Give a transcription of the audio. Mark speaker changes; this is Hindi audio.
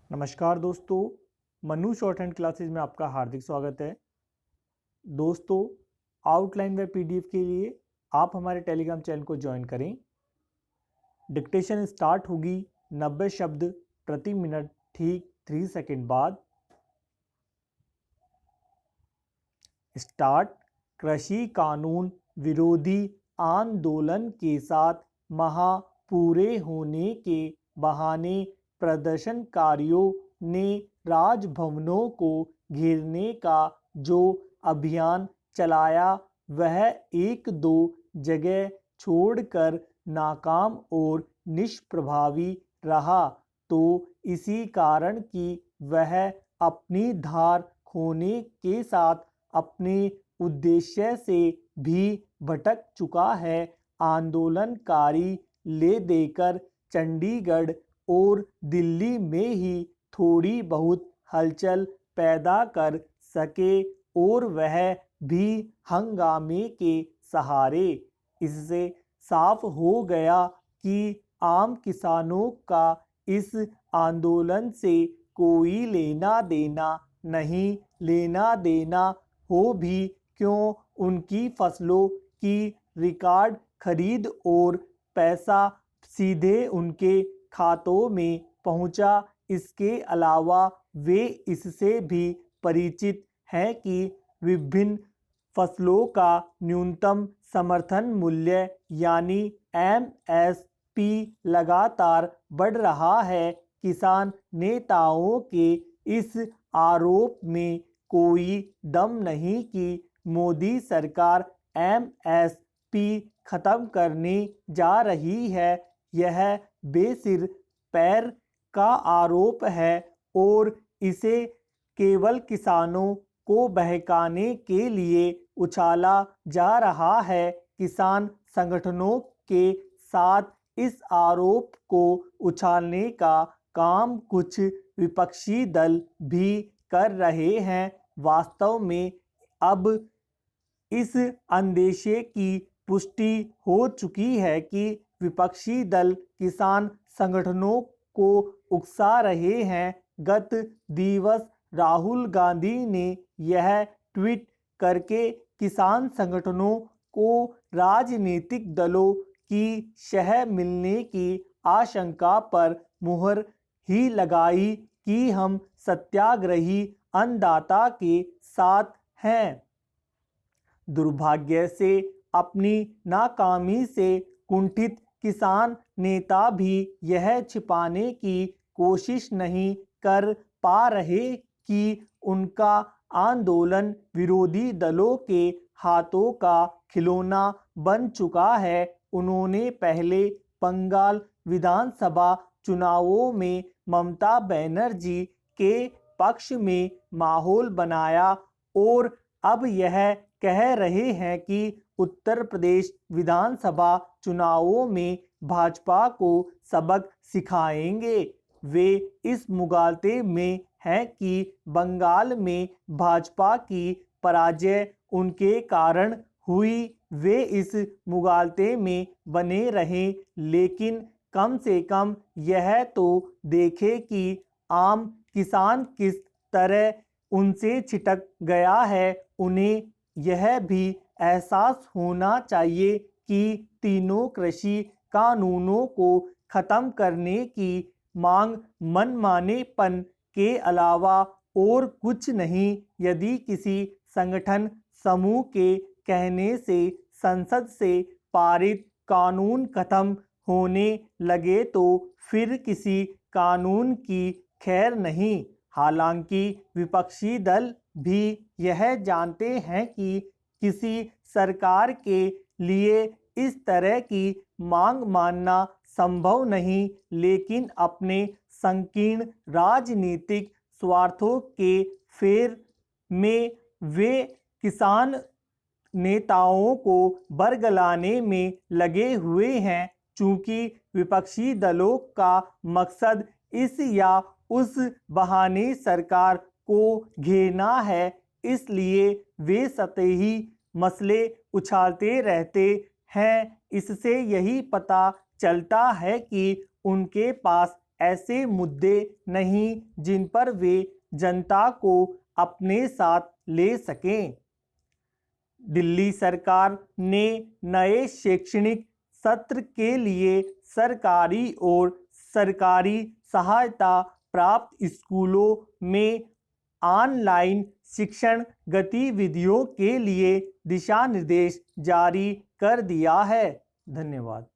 Speaker 1: नमस्कार दोस्तों, मनु शॉर्ट हैंड क्लासेज में आपका हार्दिक स्वागत है। दोस्तों, आउटलाइन व पीडीएफ के लिए आप हमारे टेलीग्राम चैनल को ज्वाइन करें। डिक्टेशन स्टार्ट होगी 90 शब्द प्रति मिनट ठीक 3 सेकंड बाद। स्टार्ट। कृषि कानून विरोधी आंदोलन के साथ पूरे होने के बहाने प्रदर्शनकारियों ने राजभवनों को घेरने का जो अभियान चलाया वह एक दो जगह छोड़कर नाकाम और निष्प्रभावी रहा, तो इसी कारण कि वह अपनी धार खोने के साथ अपने उद्देश्य से भी भटक चुका है। आंदोलनकारी ले देकर चंडीगढ़ और दिल्ली में ही थोड़ी बहुत हलचल पैदा कर सके और वह भी हंगामे के सहारे। इससे साफ हो गया कि आम किसानों का इस आंदोलन से कोई लेना देना नहीं। लेना देना हो भी क्यों, उनकी फसलों की रिकॉर्ड खरीद और पैसा सीधे उनके खातों में पहुंचा। इसके अलावा वे इससे भी परिचित हैं कि विभिन्न फसलों का न्यूनतम समर्थन मूल्य यानी एमएसपी लगातार बढ़ रहा है। किसान नेताओं के इस आरोप में कोई दम नहीं कि मोदी सरकार एमएसपी खत्म करने जा रही है। यह बेसिर पैर का आरोप है और इसे केवल किसानों को बहकाने के लिए उछाला जा रहा है। किसान संगठनों के साथ इस आरोप को उछालने का काम कुछ विपक्षी दल भी कर रहे हैं। वास्तव में अब इस अंदेशे की पुष्टि हो चुकी है कि विपक्षी दल किसान संगठनों को उकसा रहे हैं। गत दिवस राहुल गांधी ने यह ट्वीट करके किसान संगठनों को राजनीतिक दलों की शह मिलने की आशंका पर मुहर ही लगाई कि हम सत्याग्रही अन्नदाता के साथ हैं। दुर्भाग्य से अपनी नाकामी से कुंठित किसान नेता भी यह छिपाने की कोशिश नहीं कर पा रहे कि उनका आंदोलन विरोधी दलों के हाथों का खिलौना बन चुका है। उन्होंने पहले बंगाल विधानसभा चुनावों में ममता बनर्जी के पक्ष में माहौल बनाया और अब यह कह रहे हैं कि उत्तर प्रदेश विधानसभा चुनावों में भाजपा को सबक सिखाएंगे। वे इस मुगालते में हैं कि बंगाल में भाजपा की पराजय उनके कारण हुई। वे इस मुगालते में बने रहें, लेकिन कम से कम यह तो देखें कि आम किसान किस तरह उनसे छिटक गया है। उन्हें यह भी एहसास होना चाहिए कि तीनों कृषि कानूनों को खत्म करने की मांग मनमानेपन के अलावा और कुछ नहीं। यदि किसी संगठन समूह के कहने से संसद से पारित कानून खत्म होने लगे तो फिर किसी कानून की खैर नहीं। हालांकि विपक्षी दल भी यह जानते हैं कि किसी सरकार के लिए इस तरह की मांग मानना संभव नहीं, लेकिन अपने संकीर्ण राजनीतिक स्वार्थों के फेर में वे किसान नेताओं को बरगलाने में लगे हुए हैं। चूंकि विपक्षी दलों का मकसद इस या उस बहाने सरकार को घेरना है, इसलिए वे सतही मसले उछालते रहते हैं। इससे यही पता चलता है कि उनके पास ऐसे मुद्दे नहीं जिन पर वे जनता को अपने साथ ले सकें। दिल्ली सरकार ने नए शैक्षणिक सत्र के लिए सरकारी और सरकारी सहायता प्राप्त स्कूलों में ऑनलाइन शिक्षण गतिविधियों के लिए दिशा निर्देश जारी कर दिया है। धन्यवाद।